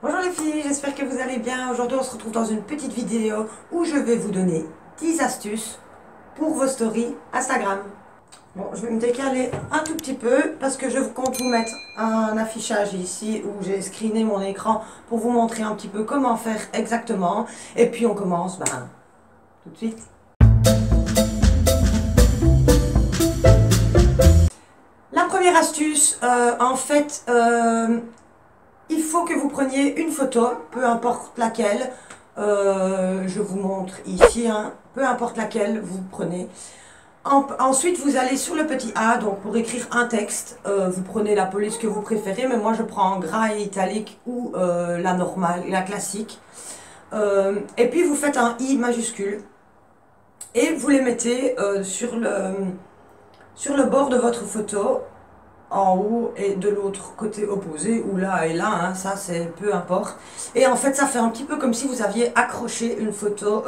Bonjour les filles, j'espère que vous allez bien. Aujourd'hui on se retrouve dans une petite vidéo où je vais vous donner 10 astuces pour vos stories Instagram. Bon, je vais me décaler un tout petit peu parce que je compte vous mettre un affichage ici où j'ai screené mon écran pour vous montrer un petit peu comment faire exactement. Et puis on commence tout de suite. La première astuce, il faut que vous preniez une photo, peu importe laquelle. Je vous montre ici, peu importe laquelle vous prenez. Ensuite, vous allez sur le petit A, donc pour écrire un texte, vous prenez la police que vous préférez, mais moi je prends en gras et italique ou la normale, la classique. Et puis vous faites un I majuscule et vous les mettez sur le bord de votre photo, en haut et de l'autre côté opposé, ou là et là, ça c'est peu importe. Et en fait ça fait un petit peu comme si vous aviez accroché une photo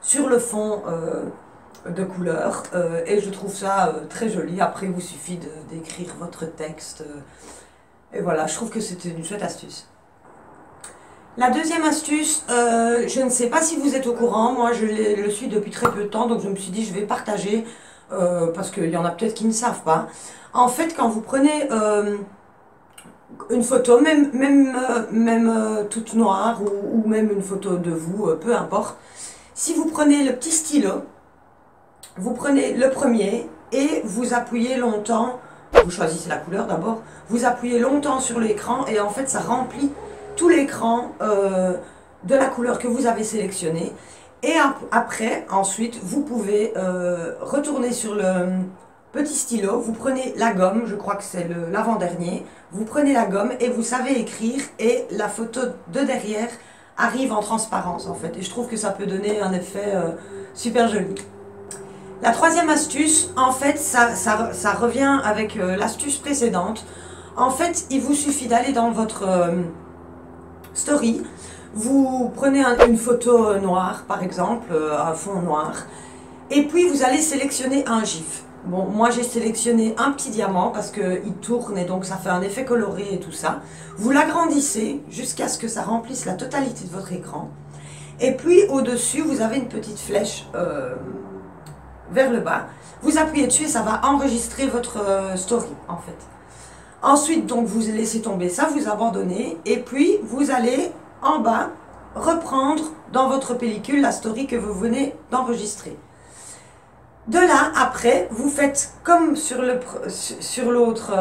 sur le fond de couleur, et je trouve ça très joli. Après il vous suffit d'écrire votre texte, et voilà, je trouve que c'était une chouette astuce. La deuxième astuce, je ne sais pas si vous êtes au courant, moi je le suis depuis très peu de temps, donc je me suis dit je vais partager, parce qu'il y en a peut-être qui ne savent pas. En fait, quand vous prenez une photo, même toute noire, ou même une photo de vous, peu importe, si vous prenez le petit stylo, vous prenez le premier et vous appuyez longtemps, vous choisissez la couleur d'abord, vous appuyez longtemps sur l'écran et en fait ça remplit tout l'écran de la couleur que vous avez sélectionnée. Et après, ensuite, vous pouvez retourner sur le petit stylo, vous prenez la gomme, je crois que c'est l'avant-dernier, vous prenez la gomme et vous savez écrire et la photo de derrière arrive en transparence en fait. Et je trouve que ça peut donner un effet super joli. La troisième astuce, en fait, ça revient avec l'astuce précédente. En fait, il vous suffit d'aller dans votre story, vous prenez une photo noire par exemple, un fond noir, et puis vous allez sélectionner un gif. Bon, moi j'ai sélectionné un petit diamant parce qu'il tourne et donc ça fait un effet coloré et tout ça. Vous l'agrandissez jusqu'à ce que ça remplisse la totalité de votre écran. Et puis au-dessus, vous avez une petite flèche vers le bas. Vous appuyez dessus et ça va enregistrer votre story en fait. Ensuite, donc, vous laissez tomber ça, vous abandonnez, et puis vous allez en bas reprendre dans votre pellicule la story que vous venez d'enregistrer. De là, après, vous faites comme sur l'autre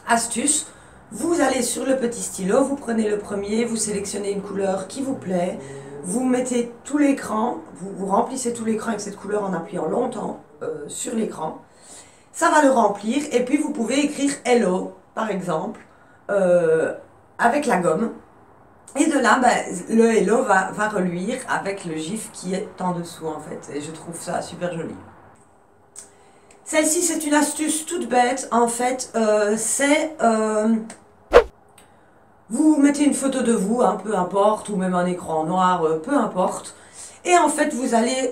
astuce, vous allez sur le petit stylo, vous prenez le premier, vous sélectionnez une couleur qui vous plaît, vous mettez tout l'écran, vous remplissez tout l'écran avec cette couleur en appuyant longtemps sur l'écran. Ça va le remplir et puis vous pouvez écrire Hello par exemple avec la gomme. Et de là, le Hello va reluire avec le gif qui est en dessous en fait. Et je trouve ça super joli. Celle-ci c'est une astuce toute bête en fait. Vous mettez une photo de vous, peu importe, ou même un écran noir, peu importe. Et en fait vous allez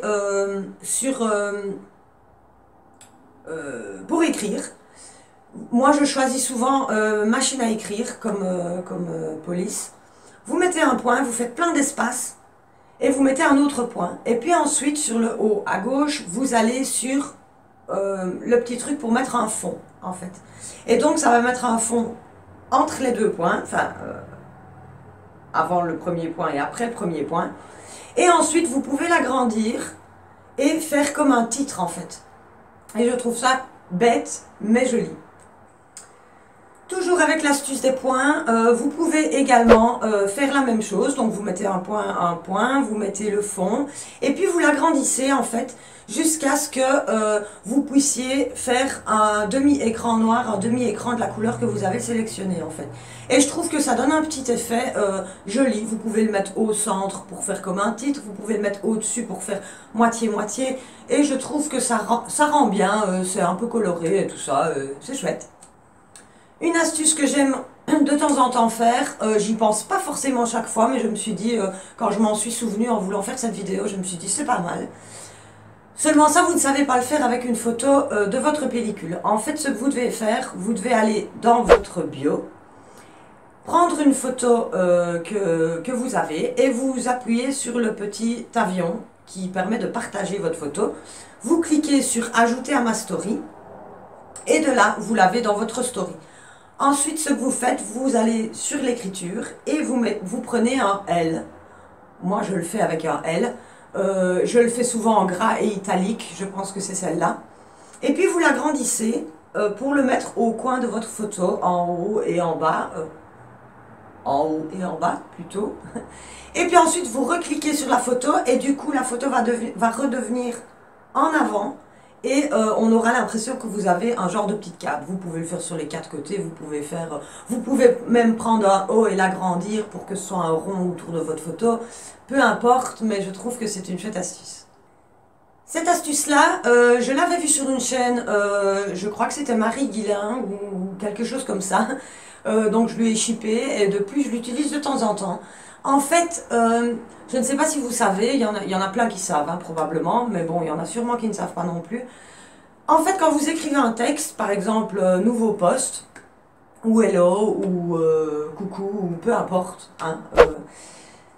pour écrire. Moi je choisis souvent machine à écrire comme police. Vous mettez un point, vous faites plein d'espace et vous mettez un autre point. Et puis ensuite sur le haut à gauche, vous allez sur le petit truc pour mettre un fond en fait. Et donc ça va mettre un fond entre les deux points, enfin avant le premier point et après le premier point. Et ensuite vous pouvez l'agrandir et faire comme un titre en fait. Et je trouve ça bête mais joli. Toujours avec l'astuce des points, vous pouvez également faire la même chose. Donc vous mettez un point, vous mettez le fond et puis vous l'agrandissez en fait jusqu'à ce que vous puissiez faire un demi-écran noir, un demi-écran de la couleur que vous avez sélectionné en fait. Et je trouve que ça donne un petit effet joli. Vous pouvez le mettre au centre pour faire comme un titre, vous pouvez le mettre au-dessus pour faire moitié-moitié. Et je trouve que ça rend bien, c'est un peu coloré et tout ça, c'est chouette. Une astuce que j'aime de temps en temps faire, j'y pense pas forcément chaque fois, mais je me suis dit, quand je m'en suis souvenu en voulant faire cette vidéo, je me suis dit c'est pas mal. Seulement ça, vous ne savez pas le faire avec une photo de votre pellicule. En fait, ce que vous devez faire, vous devez aller dans votre bio, prendre une photo que vous avez et vous appuyez sur le petit avion qui permet de partager votre photo. Vous cliquez sur ajouter à ma story et de là vous l'avez dans votre story. Ensuite, ce que vous faites, vous allez sur l'écriture et vous prenez un L. Moi je le fais avec un L. Je le fais souvent en gras et italique, je pense que c'est celle-là. Et puis vous l'agrandissez pour le mettre au coin de votre photo, en haut et en bas. En haut et en bas plutôt. Et puis ensuite vous recliquez sur la photo et du coup la photo va redevenir en avant et on aura l'impression que vous avez un genre de petite carte. Vous pouvez le faire sur les 4 côtés, vous pouvez même prendre un haut et l'agrandir pour que ce soit un rond autour de votre photo. Peu importe, mais je trouve que c'est une chouette astuce. Cette astuce-là, je l'avais vue sur une chaîne, je crois que c'était Marie Guillain ou quelque chose comme ça. Donc je lui ai shippé et depuis je l'utilise de temps en temps. En fait, je ne sais pas si vous savez, il y en a plein qui savent hein, probablement, mais bon, il y en a sûrement qui ne savent pas non plus. En fait, quand vous écrivez un texte, par exemple nouveau post, ou hello, ou coucou, ou peu importe, hein,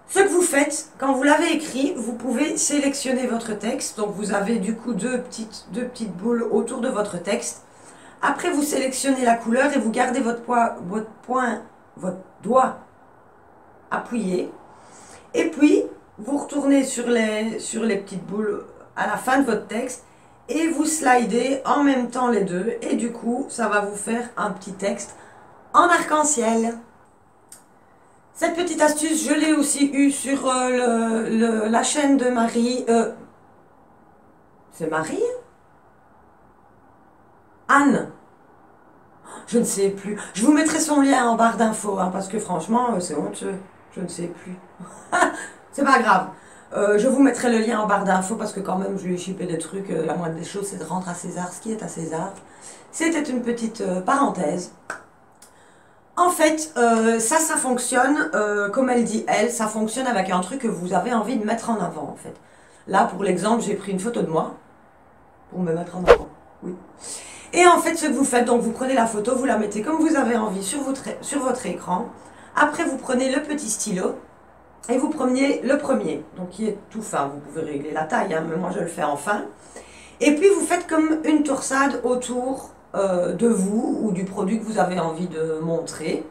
ce que vous faites, quand vous l'avez écrit, vous pouvez sélectionner votre texte. Donc vous avez du coup deux petites boules autour de votre texte. Après, vous sélectionnez la couleur et vous gardez votre doigt appuyé. Et puis, vous retournez sur les petites boules à la fin de votre texte et vous slidez en même temps les deux. Et du coup, ça va vous faire un petit texte en arc-en-ciel. Cette petite astuce, je l'ai aussi eue sur la chaîne de Marie. C'est Marie ? Anne. Je ne sais plus. Je vous mettrai son lien en barre d'infos, hein, parce que franchement, c'est honteux. Je ne sais plus. C'est pas grave. Je vous mettrai le lien en barre d'infos, parce que quand même, je lui ai shippé des trucs. La moindre des choses, c'est de rendre à César ce qui est à César. C'était une petite parenthèse. En fait, ça fonctionne, comme elle dit, ça fonctionne avec un truc que vous avez envie de mettre en avant, en fait. Là, pour l'exemple, j'ai pris une photo de moi, pour me mettre en avant, oui. Et en fait, ce que vous faites, donc vous prenez la photo, vous la mettez comme vous avez envie sur votre écran. Après, vous prenez le petit stylo et vous prenez le premier, donc qui est tout fin. Vous pouvez régler la taille, hein, mais moi je le fais en fin. Et puis, vous faites comme une torsade autour de vous ou du produit que vous avez envie de montrer.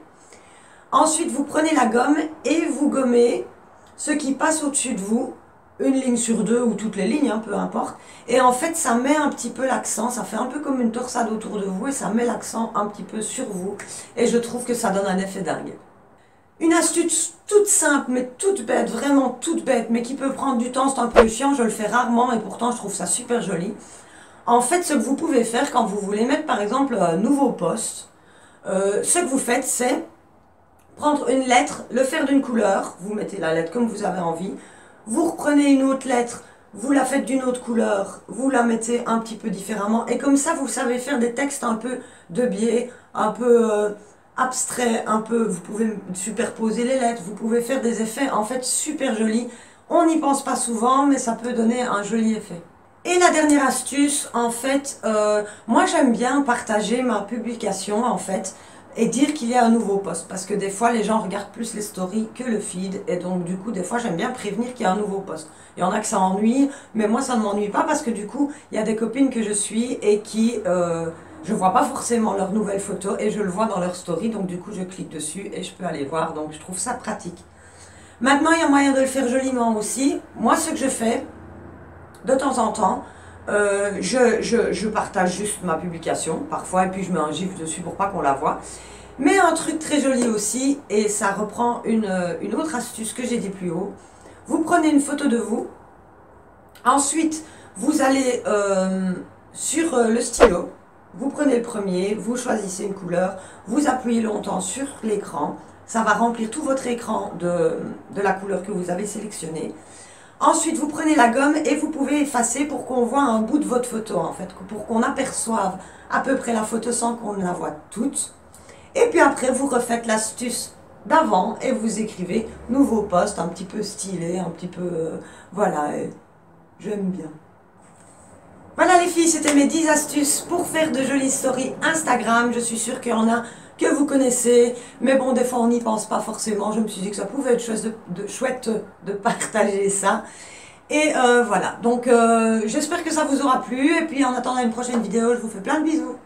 Ensuite, vous prenez la gomme et vous gommez ce qui passe au-dessus de vous, une ligne sur deux ou toutes les lignes, hein, peu importe. Et en fait, ça met un petit peu l'accent, ça fait un peu comme une torsade autour de vous et ça met l'accent un petit peu sur vous. Et je trouve que ça donne un effet dingue. Une astuce toute simple, mais toute bête, vraiment toute bête, mais qui peut prendre du temps, c'est un peu chiant, je le fais rarement et pourtant je trouve ça super joli. En fait, ce que vous pouvez faire quand vous voulez mettre par exemple un nouveau post, ce que vous faites, c'est prendre une lettre, le faire d'une couleur, vous mettez la lettre comme vous avez envie, vous reprenez une autre lettre, vous la faites d'une autre couleur, vous la mettez un petit peu différemment, et comme ça vous savez faire des textes un peu de biais, un peu abstraits, un peu, vous pouvez superposer les lettres, vous pouvez faire des effets en fait super jolis. On n'y pense pas souvent, mais ça peut donner un joli effet. Et la dernière astuce, en fait, moi j'aime bien partager ma publication, en fait, et dire qu'il y a un nouveau post. Parce que des fois, les gens regardent plus les stories que le feed. Et donc, du coup, des fois, j'aime bien prévenir qu'il y a un nouveau post. Il y en a que ça ennuie, mais moi, ça ne m'ennuie pas parce que du coup, il y a des copines que je suis et qui... je vois pas forcément leurs nouvelles photos et je le vois dans leur story. Donc, du coup, je clique dessus et je peux aller voir. Donc, je trouve ça pratique. Maintenant, il y a moyen de le faire joliment aussi. Moi, ce que je fais... De temps en temps, je partage juste ma publication, parfois, et puis je mets un gif dessus pour pas qu'on la voie. Mais un truc très joli aussi, et ça reprend une autre astuce que j'ai dit plus haut. Vous prenez une photo de vous, ensuite vous allez sur le stylo, vous prenez le premier, vous choisissez une couleur, vous appuyez longtemps sur l'écran, ça va remplir tout votre écran de la couleur que vous avez sélectionnée. Ensuite, vous prenez la gomme et vous pouvez effacer pour qu'on voit un bout de votre photo, en fait, pour qu'on aperçoive à peu près la photo sans qu'on la voie toute. Et puis après, vous refaites l'astuce d'avant et vous écrivez « Nouveau post », un petit peu stylé, un petit peu... voilà, j'aime bien. Voilà les filles, c'était mes 10 astuces pour faire de jolies stories Instagram. Je suis sûre qu'il y en a que vous connaissez. Mais bon, des fois, on n'y pense pas forcément. Je me suis dit que ça pouvait être chouette de partager ça. Et voilà, donc j'espère que ça vous aura plu. Et puis en attendant une prochaine vidéo, je vous fais plein de bisous.